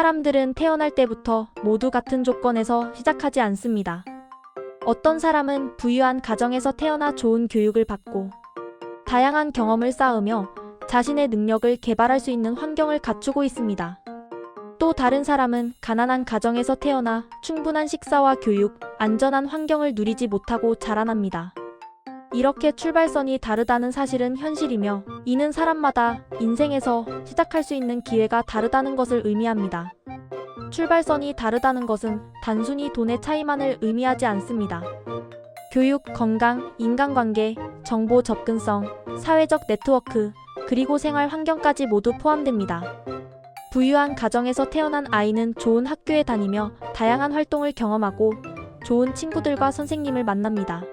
사람들은 태어날 때부터 모두 같은 조건에서 시작하지 않습니다. 어떤 사람은 부유한 가정에서 태어나 좋은 교육을 받고 다양한 경험을 쌓으며 자신의 능력을 개발할 수 있는 환경을 갖추고 있습니다. 또 다른 사람은 가난한 가정에서 태어나 충분한 식사와 교육, 안전한 환경을 누리지 못하고 자라납니다. 이렇게 출발선이 다르다는 사실은 현실이며, 이는 사람마다 인생에서 시작할 수 있는 기회가 다르다는 것을 의미합니다. 출발선이 다르다는 것은 단순히 돈의 차이만을 의미하지 않습니다. 교육, 건강, 인간관계, 정보 접근성, 사회적 네트워크, 그리고 생활 환경까지 모두 포함됩니다. 부유한 가정에서 태어난 아이는 좋은 학교에 다니며 다양한 활동을 경험하고 좋은 친구들과 선생님을 만납니다.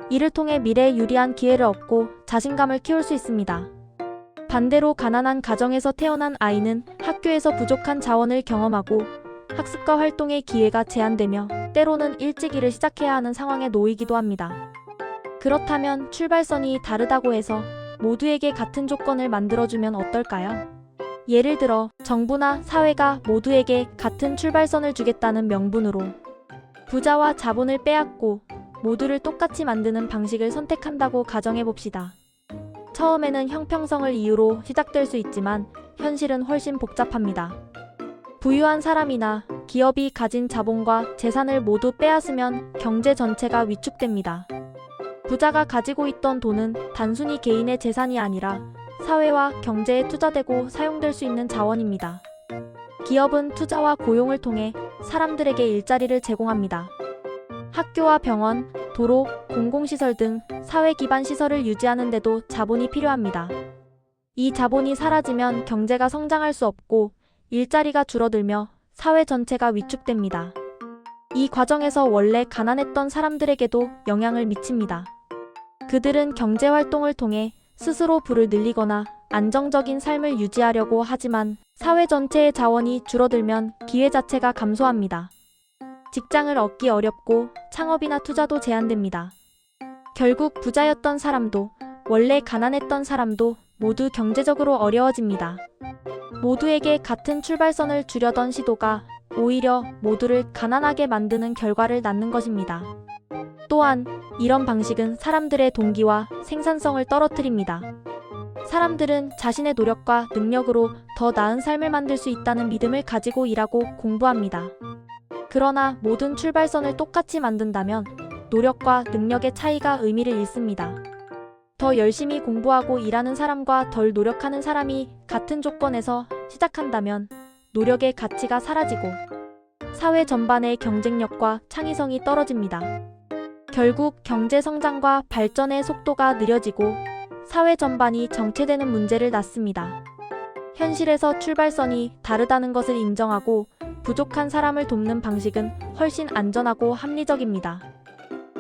이를 통해 미래에 유리한 기회를 얻고 자신감을 키울 수 있습니다. 반대로 가난한 가정에서 태어난 아이는 학교에서 부족한 자원을 경험하고 학습과 활동의 기회가 제한되며 때로는 일찍 일을 시작해야 하는 상황에 놓이기도 합니다. 그렇다면 출발선이 다르다고 해서 모두에게 같은 조건을 만들어주면 어떨까요? 예를 들어 정부나 사회가 모두에게 같은 출발선을 주겠다는 명분으로 부자와 자본을 빼앗고 모두를 똑같이 만드는 방식을 선택한다고 가정해봅시다. 처음에는 형평성을 이유로 시작될 수 있지만 현실은 훨씬 복잡합니다. 부유한 사람이나 기업이 가진 자본과 재산을 모두 빼앗으면 경제 전체가 위축됩니다. 부자가 가지고 있던 돈은 단순히 개인의 재산이 아니라 사회와 경제에 투자되고 사용될 수 있는 자원입니다. 기업은 투자와 고용을 통해 사람들에게 일자리를 제공합니다. 학교와 병원, 도로, 공공시설 등 사회 기반 시설을 유지하는 데도 자본이 필요합니다. 이 자본이 사라지면 경제가 성장할 수 없고 일자리가 줄어들며 사회 전체가 위축됩니다. 이 과정에서 원래 가난했던 사람들에게도 영향을 미칩니다. 그들은 경제활동을 통해 스스로 부를 늘리거나 안정적인 삶을 유지하려고 하지만 사회 전체의 자원이 줄어들면 기회 자체가 감소합니다. 직장을 얻기 어렵고 창업이나 투자도 제한됩니다. 결국 부자였던 사람도 원래 가난했던 사람도 모두 경제적으로 어려워집니다. 모두에게 같은 출발선을 주려던 시도가 오히려 모두를 가난하게 만드는 결과를 낳는 것입니다. 또한 이런 방식은 사람들의 동기와 생산성을 떨어뜨립니다. 사람들은 자신의 노력과 능력으로 더 나은 삶을 만들 수 있다는 믿음을 가지고 일하고 공부합니다. 그러나 모든 출발선을 똑같이 만든다면 노력과 능력의 차이가 의미를 잃습니다. 더 열심히 공부하고 일하는 사람과 덜 노력하는 사람이 같은 조건에서 시작한다면 노력의 가치가 사라지고 사회 전반의 경쟁력과 창의성이 떨어집니다. 결국 경제 성장과 발전의 속도가 느려지고 사회 전반이 정체되는 문제를 낳습니다. 현실에서 출발선이 다르다는 것을 인정하고 부족한 사람을 돕는 방식은 훨씬 안전하고 합리적입니다.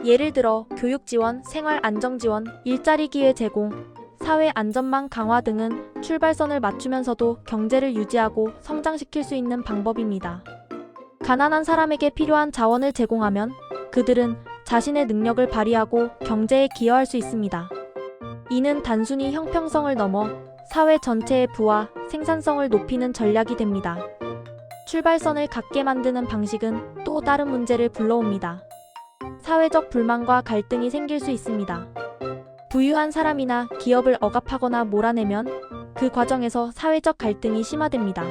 예를 들어 교육 지원, 생활 안정 지원, 일자리 기회 제공, 사회 안전망 강화 등은 출발선을 맞추면서도 경제를 유지하고 성장시킬 수 있는 방법입니다. 가난한 사람에게 필요한 자원을 제공하면 그들은 자신의 능력을 발휘하고 경제에 기여할 수 있습니다. 이는 단순히 형평성을 넘어 사회 전체의 부와 생산성을 높이는 전략이 됩니다. 출발선을 같게 만드는 방식은 또 다른 문제를 불러옵니다. 사회적 불만과 갈등이 생길 수 있습니다. 부유한 사람이나 기업을 억압하거나 몰아내면 그 과정에서 사회적 갈등이 심화됩니다.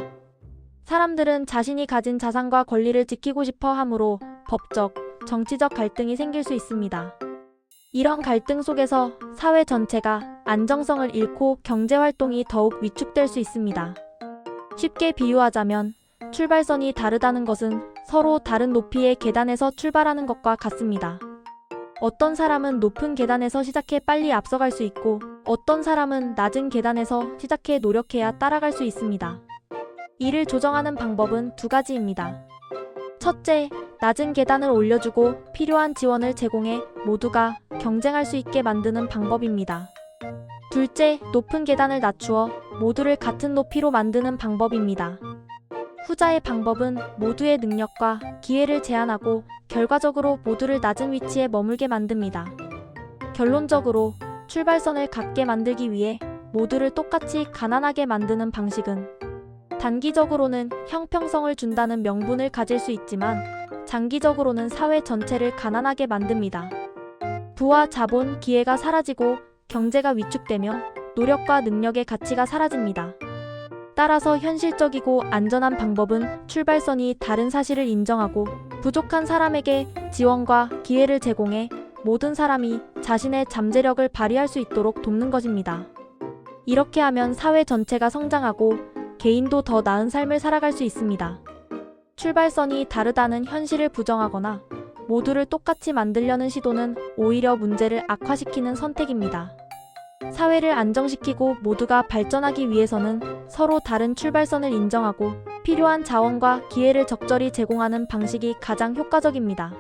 사람들은 자신이 가진 자산과 권리를 지키고 싶어 하므로 법적, 정치적 갈등이 생길 수 있습니다. 이런 갈등 속에서 사회 전체가 안정성을 잃고 경제활동이 더욱 위축될 수 있습니다. 쉽게 비유하자면 출발선이 다르다는 것은 서로 다른 높이의 계단에서 출발하는 것과 같습니다. 어떤 사람은 높은 계단에서 시작해 빨리 앞서갈 수 있고 어떤 사람은 낮은 계단에서 시작해 노력해야 따라갈 수 있습니다. 이를 조정하는 방법은 두 가지입니다. 첫째, 낮은 계단을 올려주고 필요한 지원을 제공해 모두가 경쟁할 수 있게 만드는 방법입니다. 둘째, 높은 계단을 낮추어 모두를 같은 높이로 만드는 방법입니다. 후자의 방법은 모두의 능력과 기회를 제한하고 결과적으로 모두를 낮은 위치에 머물게 만듭니다. 결론적으로 출발선을 같게 만들기 위해 모두를 똑같이 가난하게 만드는 방식은 단기적으로는 형평성을 준다는 명분을 가질 수 있지만 장기적으로는 사회 전체를 가난하게 만듭니다. 부와 자본, 기회가 사라지고 경제가 위축되며 노력과 능력의 가치가 사라집니다. 따라서 현실적이고 안전한 방법은 출발선이 다른 사실을 인정하고 부족한 사람에게 지원과 기회를 제공해 모든 사람이 자신의 잠재력을 발휘할 수 있도록 돕는 것입니다. 이렇게 하면 사회 전체가 성장하고 개인도 더 나은 삶을 살아갈 수 있습니다. 출발선이 다르다는 현실을 부정하거나 모두를 똑같이 만들려는 시도는 오히려 문제를 악화시키는 선택입니다. 사회를 안정시키고 모두가 발전하기 위해서는 서로 다른 출발선을 인정하고 필요한 자원과 기회를 적절히 제공하는 방식이 가장 효과적입니다.